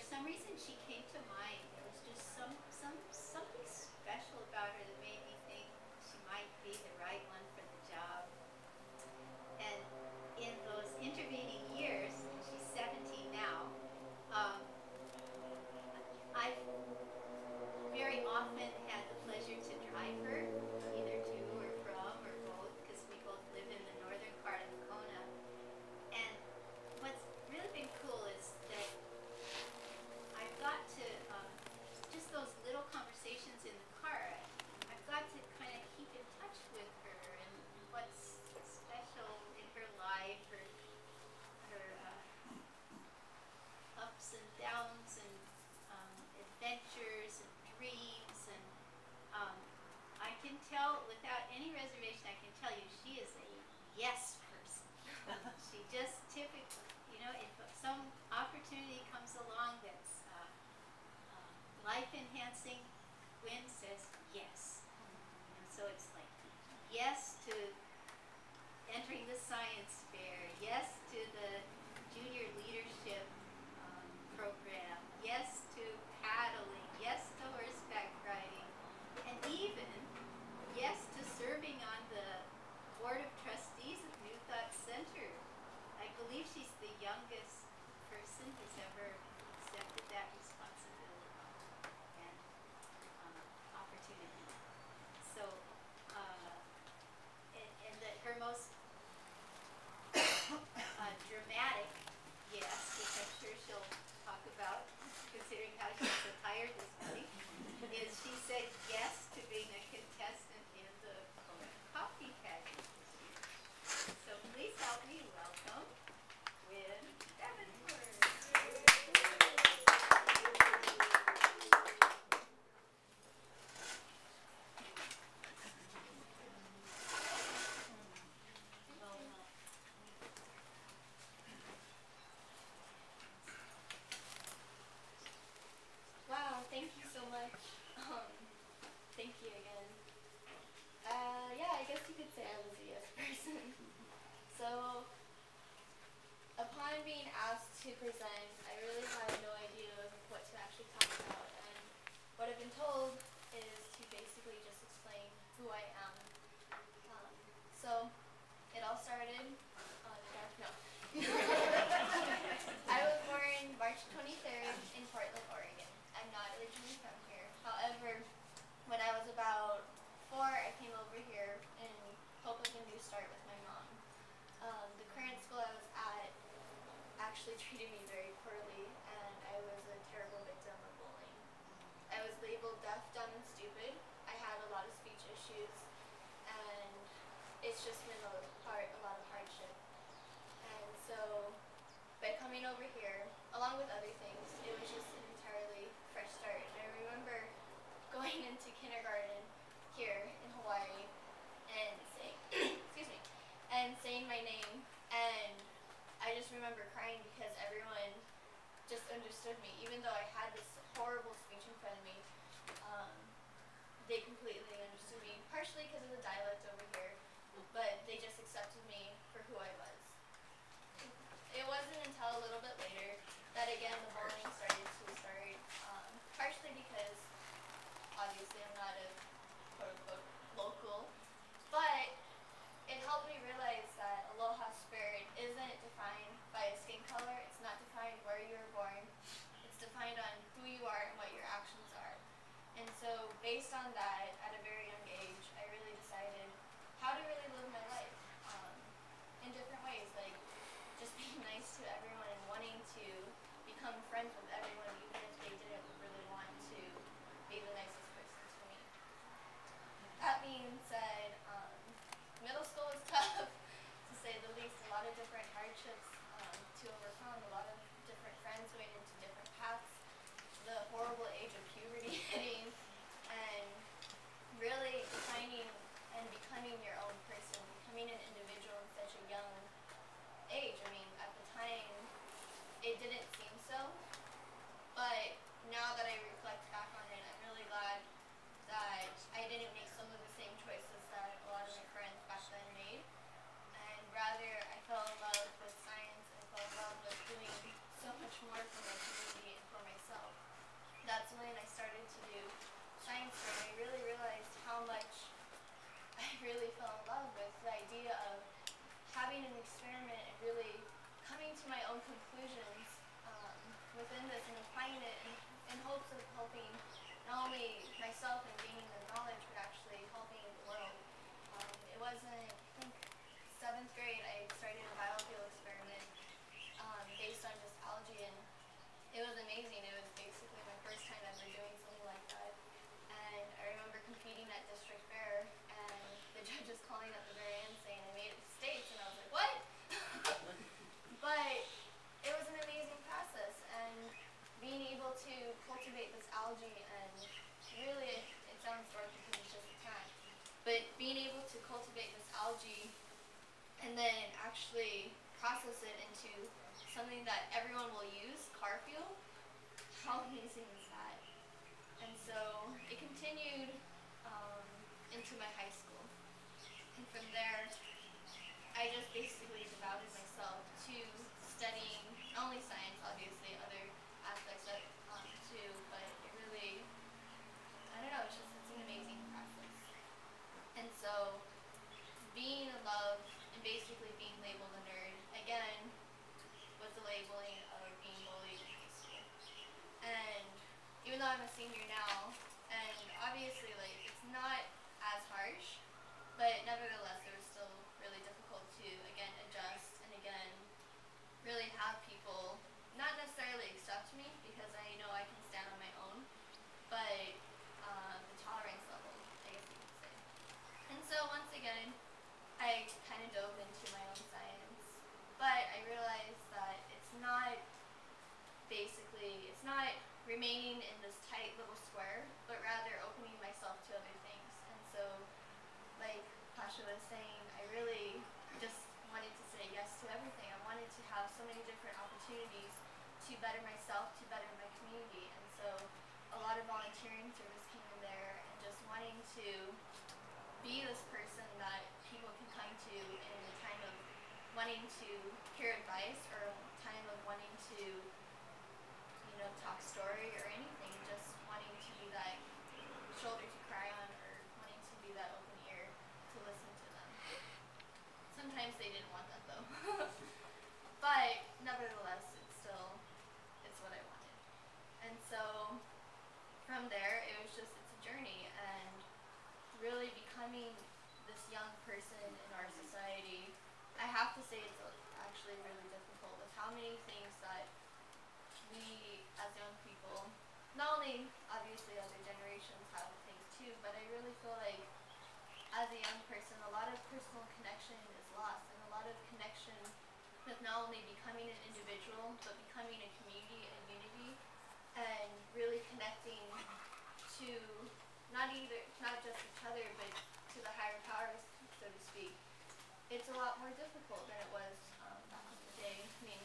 some reason she came to mind. There was just something special about her that made me think she might be the right one for the job. And in those intervening years, she's 17 now, I've very often had the pleasure to drive her, either to or from or both, because we both live in the northern part of Kona. And what's really been cool is that I've got to, just those little conversations in the car, I've got to kind of keep in touch with her and what's special in her life, her ups and downs and adventures and dreams. And I can tell without any reservation, I can tell you she is a yes person. She just typically, you know, if some opportunity comes along that's life-enhancing, Gwen says yes. And so it's like yes to entering the science fair, yes to the junior leadership program, yes to paddling, yes to horseback riding, and even yes to serving on the board of trustees of New Thought Center. I believe she's the youngest person who's ever accepted that responsibility and opportunity. So, and that her most dramatic yes, which I'm sure she'll talk about, considering how she's so tired this morning, is she said yes to being a contestant in the Kona Coffee Pageant this year. So please help me welcome Gwen Davenport. Wow, thank you so much. Thank you again. Yeah, I guess you could say I was a yes person. So, upon being asked to present, I really had no idea of what to actually talk about, and what I've been told is to basically just explain who I am. So, it all started, no. I was born March 23rd in Portland, Oregon. I'm not originally from here. However, when I was about 4, I came over here in hope of a new start with my mom. The current school I was at actually treated me very poorly, and I was a terrible victim of bullying. I was labeled deaf, dumb, and stupid. I had a lot of speech issues, and it's just been a lot of hardship. And so, by coming over here, along with other things, it was just an entirely fresh start. And I remember going into kindergarten here in Hawaii and saying, excuse me, and saying my name, and I just remember crying because everyone just understood me. Even though I had this horrible speech in front of me, they completely understood me, partially because of the dialect over here, but they just accepted me for who I was. It wasn't until a little bit later that again the bullying started, partially because obviously I'm not a quote-unquote local, but it helped me realize that Aloha Spirit isn't defined by a skin color, it's not defined where you were born, it's defined on who you are and what your actions are. And so based on that, at a very young age, I really decided how to really live my life in different ways, like just being nice to everyone and wanting to become friends with everyone, even if they didn't really want to be the nicest persons for me. That being said, middle school was tough, to say the least. A lot of different hardships to overcome, a lot of different friends going into different paths, the horrible age of puberty hitting, and really defining and becoming your own person, becoming an individual in such a young age. I mean, at the time, it didn't seem so, but now that I reflect back on it, I'm really glad that I didn't make some of the same choices that a lot of my friends back then made, and rather I fell in love with science and fell in love with doing so much more for my community and for myself. conclusions within this and applying it in hopes of helping not only myself and gaining the knowledge, but actually helping the world. It wasn't, I think, 7th grade, I started a biofuel experiment based on just algae, and it was amazing. It was basically my first time ever doing something like that. And I remember competing at district fair, and the judges calling at the very end saying I made it to states, and I was like, what? But it was an amazing process, and being able to cultivate this algae, and really, it sounds dark because it's just a plant, but being able to cultivate this algae and then actually process it into something that everyone will use, car fuel, how amazing is that? And so it continued into my high school, and from there I just basically devoted myself to studying not only science, obviously other aspects of it too, but it really, I don't know, it's an amazing process. And so being in love and basically being labeled a nerd, again, was the labeling of being bullied in high school. And even though I'm a senior now, and obviously like it's not as harsh, but nevertheless it was still really difficult to again adjust and again really have people not necessarily accept me because I know I can stand on my own, but the tolerance level, I guess you could say. And so once again, I kind of dove into my own science, but I realized that it's not remaining in this tight little square, but rather opening myself to other things. And so, like Pasha was saying, I really just wanted to say yes to everything. I wanted to have so many different opportunities to better myself, to better my community. And so a lot of volunteering service came in there, and just wanting to be this person that people can come to in a time of wanting to hear advice or time of wanting to, you know, talk story or anything, just wanting to be that shoulder to cry on or wanting to be that open ear to listen to them. Sometimes they didn't want that though. But nevertheless, it's what I wanted. And so from there, it's a journey, and really becoming this young person in our society, I have to say it's actually really difficult with how many things that we as young people, not only obviously other generations have things too, but I really feel like as a young person, a lot of personal connection is lost, and a lot of connection with not only becoming an individual, but becoming a community and unity, and really connecting to not just each other, but to the higher powers, so to speak. It's a lot more difficult than it was back in the day. I mean,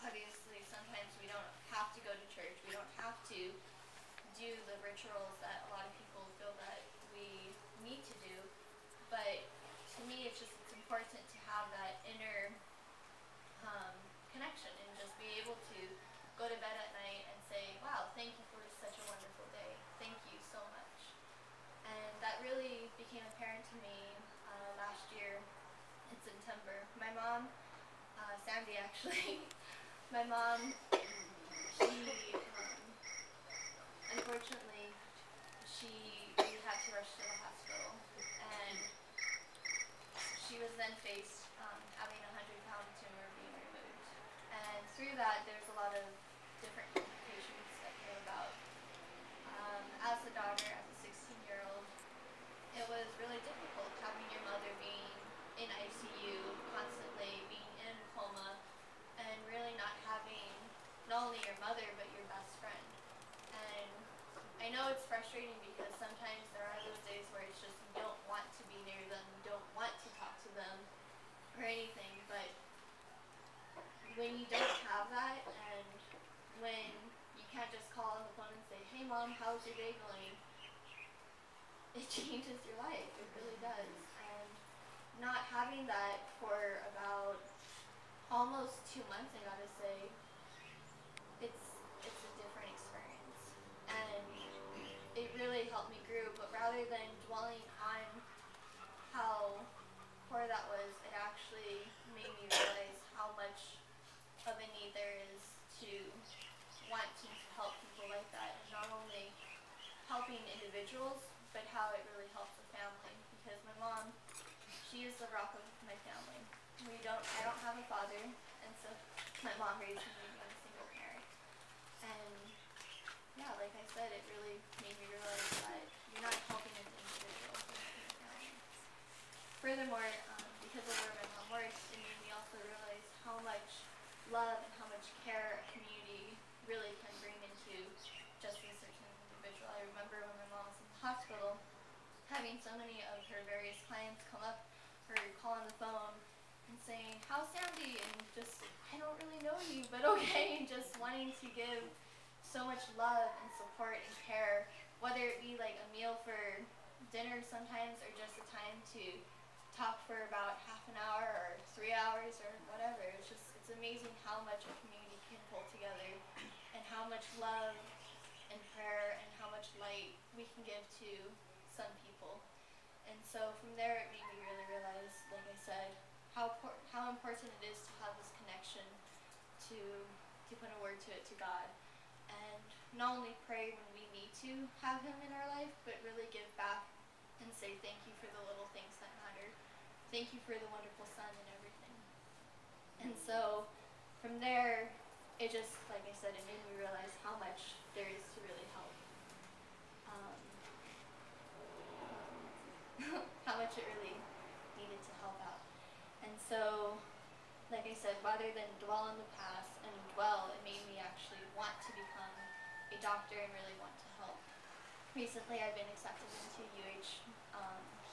obviously sometimes we don't have to go to church, we don't have to do the rituals that a lot of people feel that we need to do, but to me it's important to have that inner connection and just be able to go to bed at night and say, wow, thank you for such a wonderful day, thank you so much. And that really became apparent to me last year in September. My mom, Sandy actually, my mom, she, unfortunately, we had to rush to the hospital, and she was then faced having a 100-pound tumor being removed. And through that, there's a lot of different complications that came about. As a daughter, as a 16-year-old, it was really difficult having your mother being in ICU constantly, being in a coma, and really not having not only your mother, but your best friend. And I know it's frustrating because sometimes there are those days where it's just you don't want to be near them, you don't want to talk to them, or anything, but when you don't have that, and when you can't just call on the phone and say, hey mom, how's your day going? It changes your life, it really does. And not having that for about almost 2 months, I gotta say, it's a different experience. And it really helped me grow, but rather than dwelling on how poor that was, it actually made me realize how much of an wanting to help people like that, and not only helping individuals, but how it really helps a family. Because my mom, she is the rock of my family. I don't have a father, and so my mom raised me being a single parent. And yeah, like I said, it really made me realize that you're not helping an individual, you're helping a family. Furthermore, because of where my mom works, it made me also realize how much love and how much care a community really can bring into just a certain individual. I remember when my mom was in the hospital, having so many of her various clients come up or call on the phone and saying, "How's Sandy?" and just, "I don't really know you, but okay," and just wanting to give so much love and support and care, whether it be like a meal for dinner sometimes or just a time to talk for about half an hour or 3 hours or whatever. It's amazing how much a community can pull together and how much love and prayer and how much light we can give to some people. And so from there it made me really realize, like I said, how important it is to have this connection to put a word to it to God. And not only pray when we need to have Him in our life, but really give back and say thank you for the little things that matter. Thank you for the wonderful sun and everything. And so from there, it just, like I said, it made me realize how much there is to really help. How much it really needed to help out. And so, like I said, rather than dwell on the past and it made me actually want to become a doctor and really want to help. Recently, I've been accepted into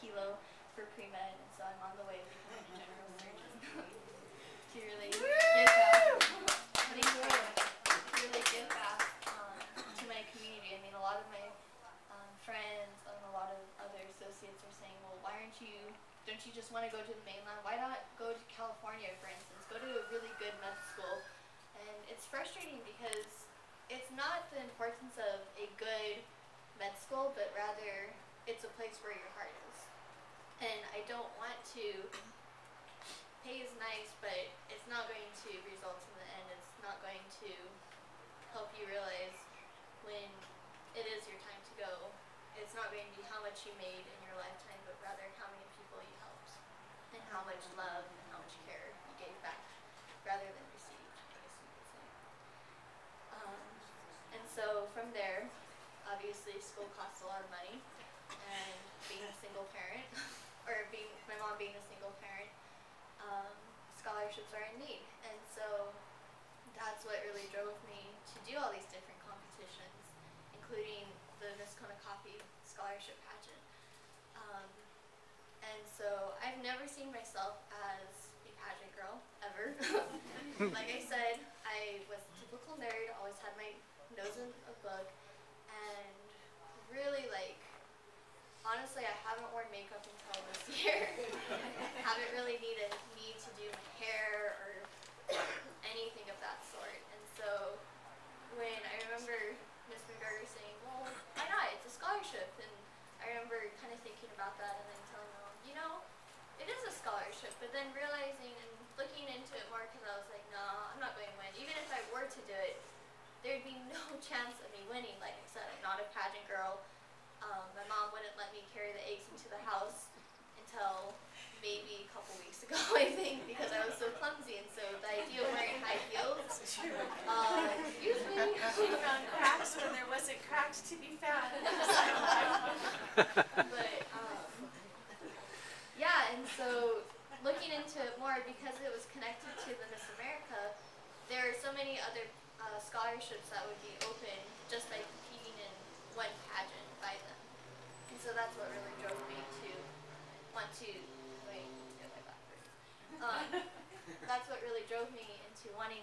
Hilo for pre-med, and so I'm on the way of becoming a general surgeon to really give back. Really give back to my community. I mean, a lot of my friends and a lot of other associates are saying, "Well, don't you just want to go to the mainland? Why not go to California, for instance? Go to a really good med school." And it's frustrating because it's not the importance of a good med school, but rather it's a place where your heart is. And I don't want to pay is nice, but it's not going to result in the end. It's not going to help you realize when it is your time to go. It's not going to be how much you made in your lifetime, but rather how many people you helped and how much love and how much care you gave back rather than received, I guess you could say. And so from there, obviously school costs a lot of money, and being a single parent, or my mom being a single parent, scholarships are in need. And so that's what really drove me to do all these different competitions, including the Miss Kona Coffee Scholarship Pageant. And so I've never seen myself as a pageant girl, ever. Like I said, I was a typical nerd, always had my nose in a book, and really, honestly, I haven't worn makeup until this year. Haven't really needed to do my hair or anything of that sort. And so when I remember Miss McGregor saying, "Well, why not? It's a scholarship." And I remember kind of thinking about that and then telling my mom, it is a scholarship. But then realizing and looking into it more, because I was like, no, I'm not going to win. Even if I were to do it, there'd be no chance of me winning. Like I said, I'm not a pageant girl. My mom wouldn't let me carry the eggs into the house until maybe a couple weeks ago, I think, because I was so clumsy. And so the idea of wearing high heels, excuse me. She found cracks when there wasn't cracks to be found. But yeah, and so looking into it more, because it was connected to the Miss America, there are so many other scholarships that would be open just by competing in one pageant by them. And so that's what really drove me to want to, that's what really drove me into wanting